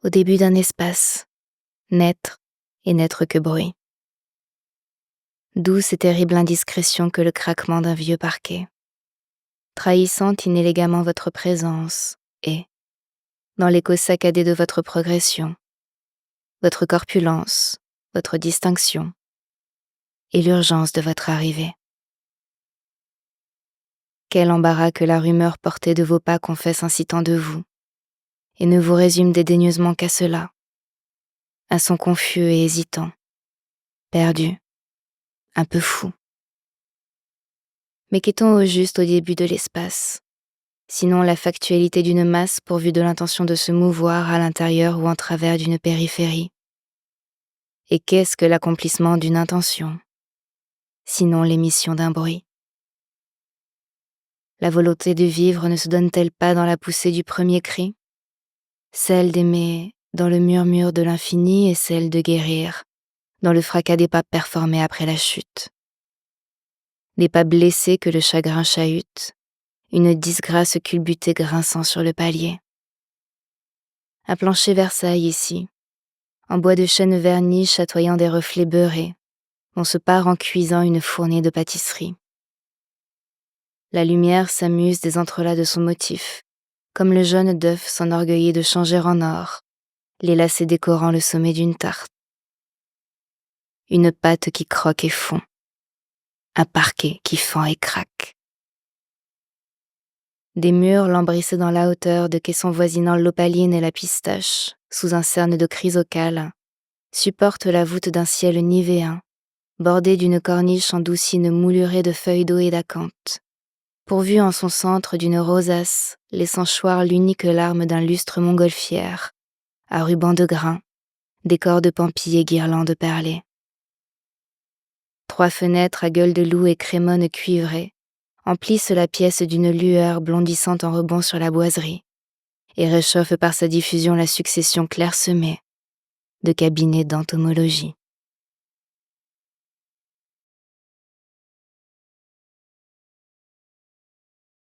au début d'un espace, n'être et n'être que bruit. Douce et terrible indiscrétion que le craquement d'un vieux parquet, trahissant inélégamment votre présence et, dans l'écho saccadé de votre progression, votre corpulence, votre distinction et l'urgence de votre arrivée. Quel embarras que la rumeur portée de vos pas confesse ainsi tant de vous, et ne vous résume dédaigneusement qu'à cela, un son confus et hésitant, perdu, un peu fou. Mais qu'est-on au juste au début de l'espace, sinon la factualité d'une masse pourvue de l'intention de se mouvoir à l'intérieur ou en travers d'une périphérie? Et qu'est-ce que l'accomplissement d'une intention, sinon l'émission d'un bruit? La volonté de vivre ne se donne-t-elle pas dans la poussée du premier cri, celle d'aimer dans le murmure de l'infini et celle de guérir dans le fracas des pas performés après la chute? Des pas blessés que le chagrin chahute, une disgrâce culbutée grinçant sur le palier. Un plancher Versailles ici, en bois de chêne verni chatoyant des reflets beurrés, on se part en cuisant une fournée de pâtisserie. La lumière s'amuse des entrelacs de son motif, comme le jaune d'œuf s'enorgueillit de changer en or, les lacets décorant le sommet d'une tarte. Une pâte qui croque et fond, un parquet qui fend et craque. Des murs lambrissés dans la hauteur de caissons voisinant l'opaline et la pistache, sous un cerne de chrysocale, supportent la voûte d'un ciel nivéen, bordé d'une corniche en doucine moulurée de feuilles d'eau et d'acanthe, pourvue en son centre d'une rosace, laissant choir l'unique larme d'un lustre montgolfière, à ruban de grains, décor de pampilles et guirlandes perlées. 3 fenêtres à gueule de loup et crémone cuivrée emplissent la pièce d'une lueur blondissant en rebond sur la boiserie et réchauffent par sa diffusion la succession clairsemée de cabinets d'entomologie.